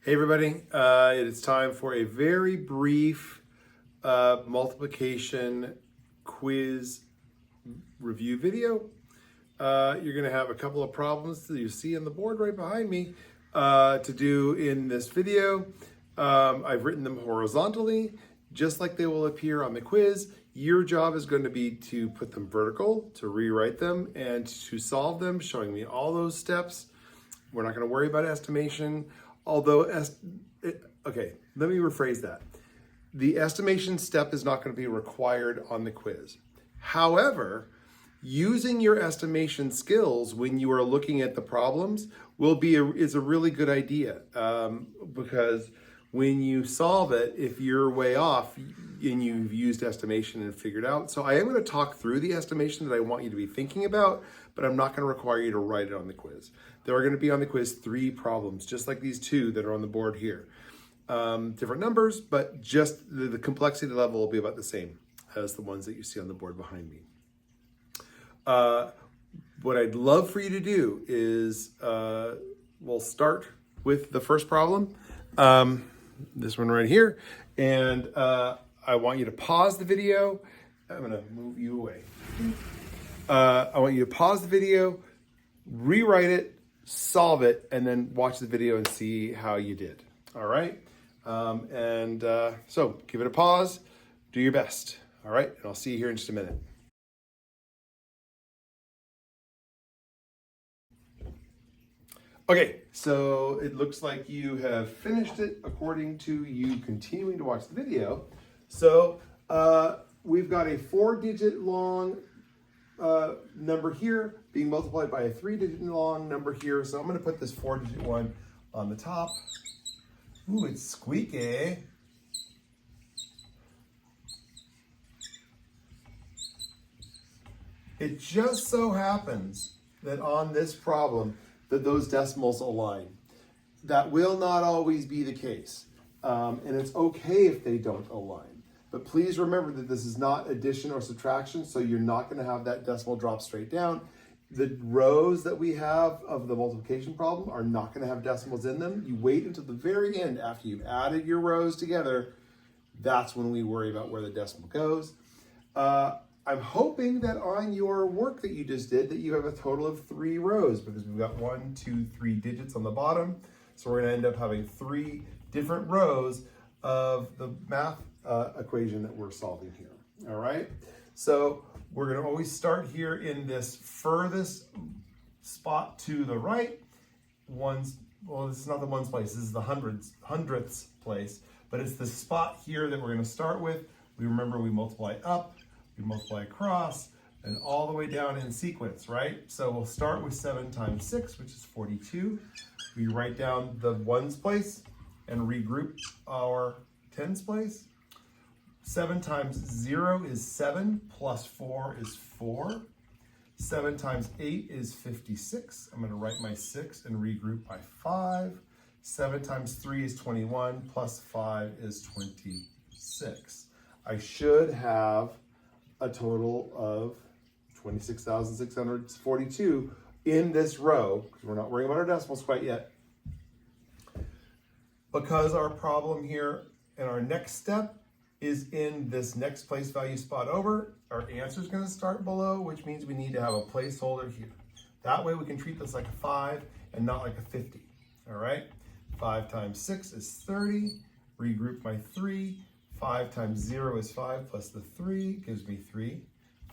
Hey everybody, it is time for a very brief multiplication quiz review video. You're going to have a couple of problems that you see on the board right behind me to do in this video. I've written them horizontally, just like they will appear on the quiz. Your job is going to be to put them vertical, to rewrite them, and to solve them, showing me all those steps. We're not going to worry about estimation. Although, okay, let me rephrase that. The estimation step is not going to be required on the quiz. However, using your estimation skills when you are looking at the problems is a really good idea because when you solve it, if you're way off and you've used estimation and figured out. So I am going to talk through the estimation that I want you to be thinking about, but I'm not going to require you to write it on the quiz. There are going to be on the quiz 3 problems, just like these 2 that are on the board here. Different numbers, but just the complexity level will be about the same as the ones that you see on the board behind me. What I'd love for you to do is, we'll start with the first problem, this one right here, and I want you to pause the video. I'm gonna move you away. I want you to pause the video, rewrite it, solve it, and then watch the video and see how you did. All right? So give it a pause, do your best. All right? And I'll see you here in just a minute. Okay, so it looks like you have finished it according to you continuing to watch the video. So we've got a 4-digit long number here being multiplied by a 3-digit long number here. So I'm going to put this 4-digit one on the top. Ooh, it's squeaky. It just so happens that on this problem that those decimals align. That will not always be the case. And it's okay if they don't align. But please remember that this is not addition or subtraction, so you're not going to have that decimal drop straight down. The rows that we have of the multiplication problem are not going to have decimals in them. You wait until the very end after you've added your rows together. That's when we worry about where the decimal goes. I'm hoping that on your work that you just did that you have a total of 3 rows because we've got 1, 2, 3 digits on the bottom. So we're going to end up having 3 different rows of the math equation that we're solving here. All right. So we're going to always start here in this furthest spot to the right. Well, this is not the ones place. This is the hundredths place, but it's the spot here that we're going to start with. We remember we multiply up, we multiply across, and all the way down in sequence, right? So we'll start with 7 times 6, which is 42. We write down the ones place and regroup our tens place. 7 times 0 is 7, plus 4 is 4. 7 times 8 is 56. I'm going to write my 6 and regroup by 5. 7 times 3 is 21, plus 5 is 26. I should have a total of 26,642 in this row, because we're not worrying about our decimals quite yet. Because our problem here and our next step is in this next place value spot over, our answer is going to start below, which means we need to have a placeholder here. That way we can treat this like a 5 and not like a 50. All right? 5 times 6 is 30. Regroup my 3. 5 times 0 is 5 plus the 3 gives me 3.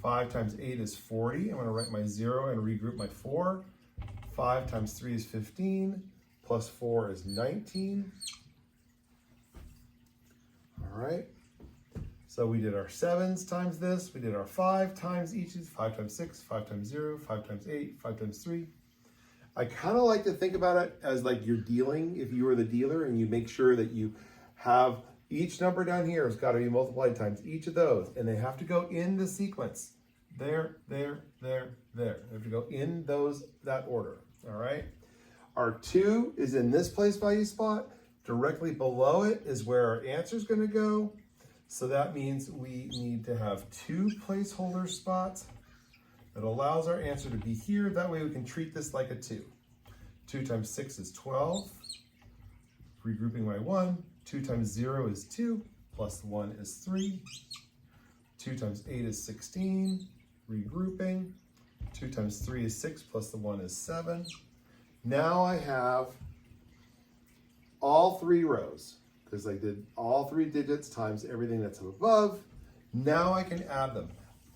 5 times 8 is 40. I'm going to write my 0 and regroup my 4. 5 times 3 is 15. Plus 4 is 19. All right. So we did our 7s times this. We did our 5 times each. 5 times 6, 5 times 0, 5 times 8, 5 times 3. I kind of like to think about it as like you're dealing, if you were the dealer, and you make sure that you have each number down here has got to be multiplied times each of those, and they have to go in the sequence. There, there, there, there. They have to go in that order. All right. Our 2 is in this place value spot. Directly below it is where our answer is going to go. So that means we need to have 2 placeholder spots that allows our answer to be here. That way we can treat this like a 2. 2 times 6 is 12. regrouping my 1, 2 times 0 is 2, plus 1 is 3, 2 times 8 is 16, regrouping, 2 times 3 is 6, plus the 1 is 7. Now I have all 3 rows, because I did all 3 digits times everything that's above. Now I can add them.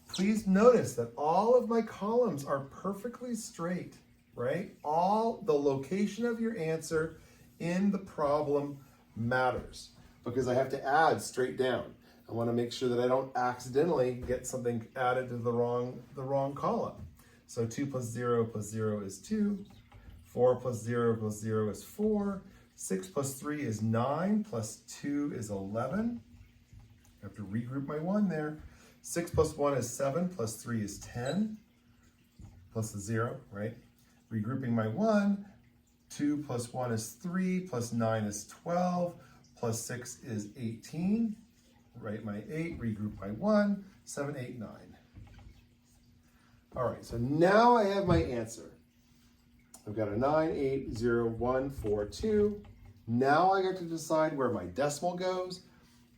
Please notice that all of my columns are perfectly straight, right? All the location of your answer in the problem matters, because I have to add straight down. I want to make sure that I don't accidentally get something added to the wrong column. So 2 plus 0 is 2, 4 plus 0 is 4, 6 plus 3 is 9, plus 2 is 11. I have to regroup my 1 there. 6 plus 1 is 7, plus 3 is 10, plus the 0, right? Regrouping my 1, 2 plus 1 is 3, plus 9 is 12, plus 6 is 18. Write my 8, regroup my 1, 7, 8, 9. All right, so now I have my answer. I've got a 9, 8, 0, 1, 4, 2. Now I get to decide where my decimal goes.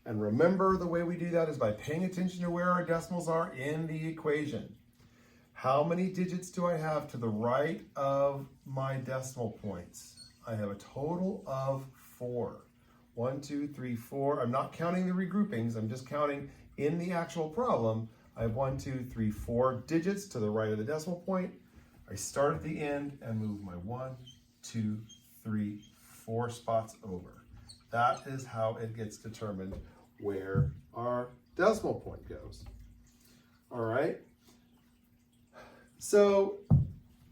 And remember, the way we do that is by paying attention to where our decimals are in the equation. How many digits do I have to the right of my decimal points? I have a total of 4. 1, 2, 3, 4. I'm not counting the regroupings. I'm just counting in the actual problem. I have 1, 2, 3, 4 digits to the right of the decimal point. I start at the end and move my 1, 2, 3, 4 spots over. That is how it gets determined where our decimal point goes. All right. So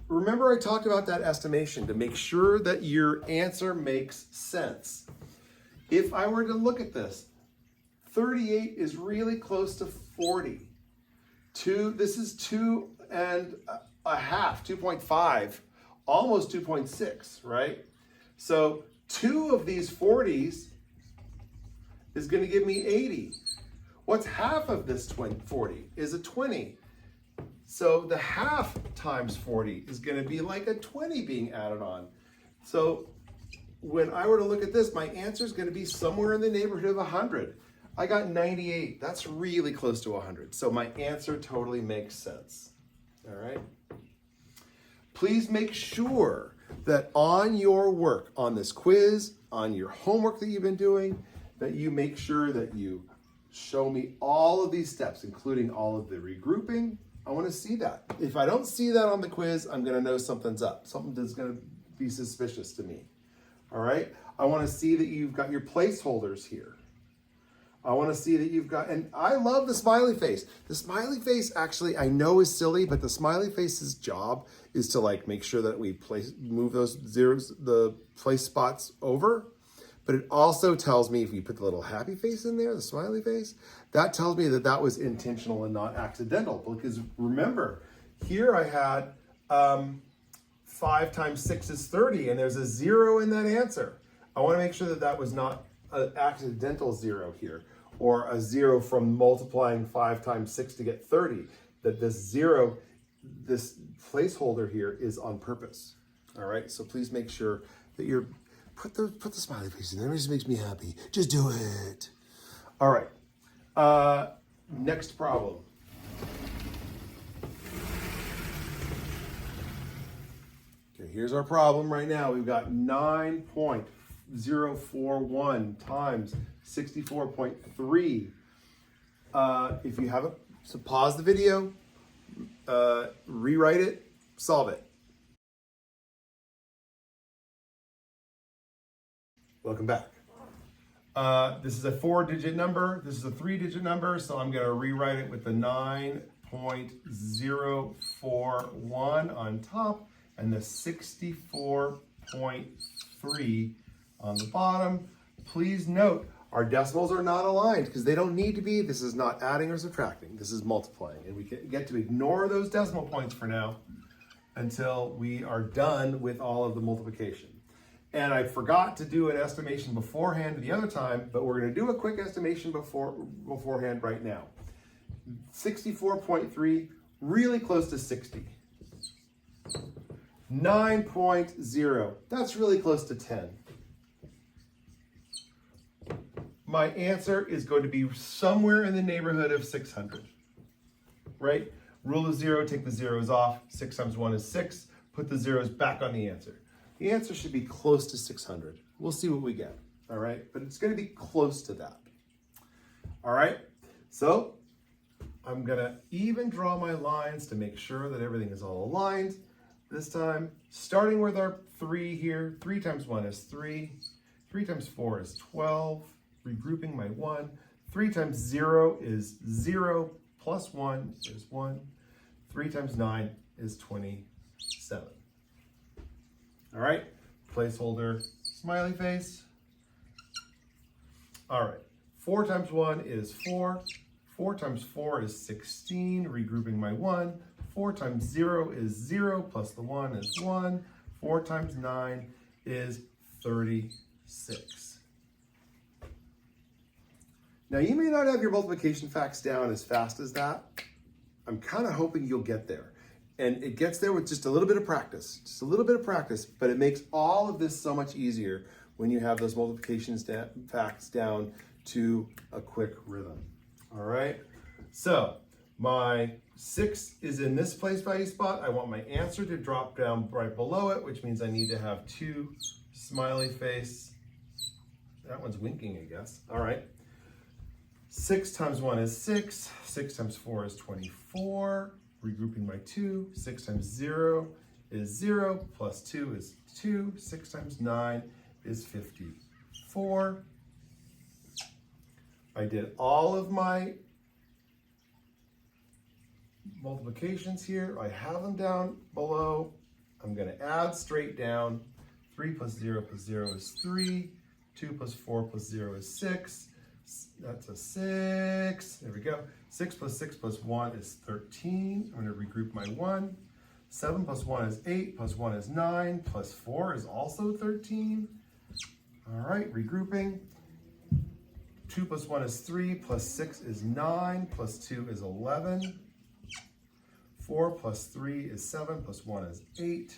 remember I talked about that estimation to make sure that your answer makes sense. If I were to look at this, 38 is really close to 40. This is 2 and a half, 2.5, almost 2.6, right? So 2 of these 40s is going to give me 80. What's half of this 40? Is a 20. So the half times 40 is going to be like a 20 being added on. So when I were to look at this, my answer is going to be somewhere in the neighborhood of 100. I got 98. That's really close to 100. So my answer totally makes sense. All right. Please make sure that on your work, on this quiz, on your homework that you've been doing, that you make sure that you show me all of these steps, including all of the regrouping. I want to see that. If I don't see that on the quiz, I'm going to know something's up. Something that's going to be suspicious to me. All right. I want to see that you've got your placeholders here. I want to see that you've got, and I love the smiley face. The smiley face actually I know is silly, but the smiley face's job is to like make sure that we move those zeros, the place spots over. But it also tells me if you put the little happy face in there, the smiley face, that tells me that that was intentional and not accidental. Because remember, here I had 5 times 6 is 30, and there's a 0 in that answer. I want to make sure that that was not an accidental 0 here, or a 0 from multiplying 5 times 6 to get 30. That this 0, this placeholder here is on purpose. All right, so please make sure that you're Put the smiley face in there. It just makes me happy. Just do it. All right. Next problem. Okay, here's our problem right now. We've got 9.041 times 64.3. If you haven't, so pause the video, rewrite it, solve it. Welcome back. This is a 4-digit number. This is a 3-digit number, so I'm going to rewrite it with the 9.041 on top and the 64.3 on the bottom. Please note, our decimals are not aligned because they don't need to be. This is not adding or subtracting. This is multiplying, and we get to ignore those decimal points for now until we are done with all of the multiplication. And I forgot to do an estimation beforehand the other time, but we're going to do a quick estimation beforehand right now. 64.3, really close to 60. 9.0, that's really close to 10. my answer is going to be somewhere in the neighborhood of 600, right? Rule of 0, take the zeros off. 6 times 1 is 6. Put the zeros back on the answer. The answer should be close to 600. We'll see what we get, all right? But it's going to be close to that. All right, so I'm going to even draw my lines to make sure that everything is all aligned. This time, starting with our 3 here, 3 times 1 is 3. 3 times 4 is 12. Regrouping my 1. 3 times 0 is 0, plus 1 is 1. 3 times 9 is 27. All right, placeholder smiley face. All right, 4 times 1 is 4. 4 times 4 is 16, regrouping my 1. 4 times 0 is 0, plus the 1 is 1. 4 times 9 is 36. Now, you may not have your multiplication facts down as fast as that. I'm kind of hoping you'll get there. And it gets there with just a little bit of practice. Just a little bit of practice, but it makes all of this so much easier when you have those multiplication facts down to a quick rhythm. All right, so my 6 is in this place value spot. I want my answer to drop down right below it, which means I need to have 2 smiley face. That one's winking, I guess. All right. 6 times 1 is 6. 6 times 4 is 24. Regrouping my 2. 6 times 0 is 0, plus 2 is 2. 6 times 9 is 54. I did all of my multiplications here. I have them down below. I'm going to add straight down. 3 plus 0 is 3. 2 plus 4 plus 0 is 6. That's a 6. There we go. 6 plus 6 plus 1 is 13. I'm going to regroup my 1. 7 plus 1 is 8. Plus 1 is 9. Plus 4 is also 13. All right, regrouping. 2 plus 1 is 3, plus 6 is 9, plus 2 is 11. 4 plus 3 is 7, plus 1 is 8.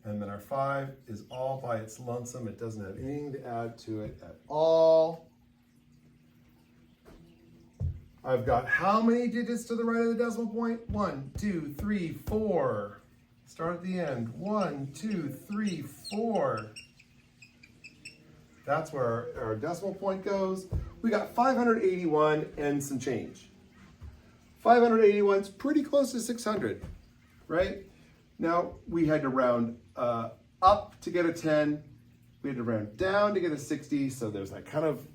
And then our 5 is all by its lonesome. It doesn't have anything to add to it at all. I've got how many digits to the right of the decimal point? 1, 2, 3, 4. Start at the end. 1, 2, 3, 4. That's where our decimal point goes. We got 581 and some change. 581 is pretty close to 600, right? Now, we had to round up to get a 10. We had to round down to get a 60. So there's that kind of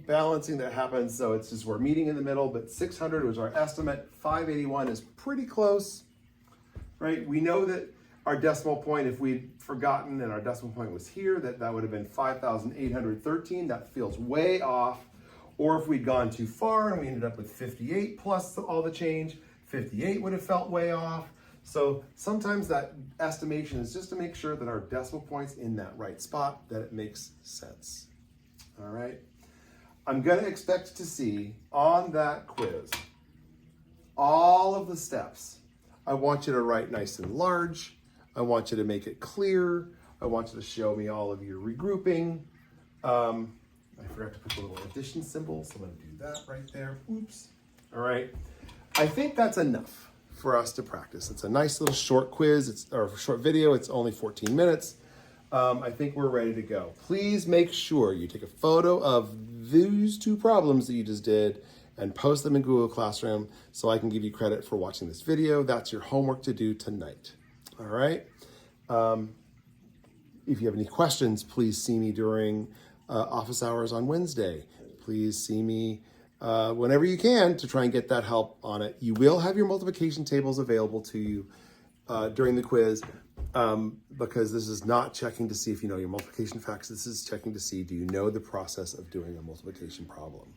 balancing that happens. So it's just we're meeting in the middle, but 600 was our estimate. 581 is pretty close, right? We know that our decimal point, if we'd forgotten and our decimal point was here, that would have been 5,813. That feels way off. Or if we'd gone too far and we ended up with 58 plus all the change, 58 would have felt way off. So sometimes that estimation is just to make sure that our decimal point's in that right spot, that it makes sense. All right. I'm going to expect to see on that quiz all of the steps. I want you to write nice and large. I want you to make it clear. I want you to show me all of your regrouping. I forgot to put the little addition symbol, so I'm going to do that right there. Oops. All right. I think that's enough for us to practice. It's a nice little short quiz, or short video. It's only 14 minutes. I think we're ready to go. Please make sure you take a photo of these 2 problems that you just did and post them in Google Classroom so I can give you credit for watching this video. That's your homework to do tonight. All right. If you have any questions, please see me during office hours on Wednesday. Please see me whenever you can to try and get that help on it. You will have your multiplication tables available to you during the quiz because this is not checking to see if you know your multiplication facts. This is checking to see, do you know the process of doing a multiplication problem?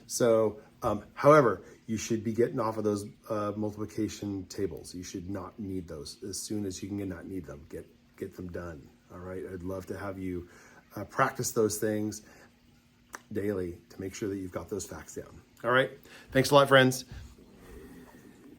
So, however, you should be getting off of those multiplication tables. You should not need those. As soon as you can not need them, get them done. All right. I'd love to have you practice those things daily to make sure that you've got those facts down. All right. Thanks a lot, friends.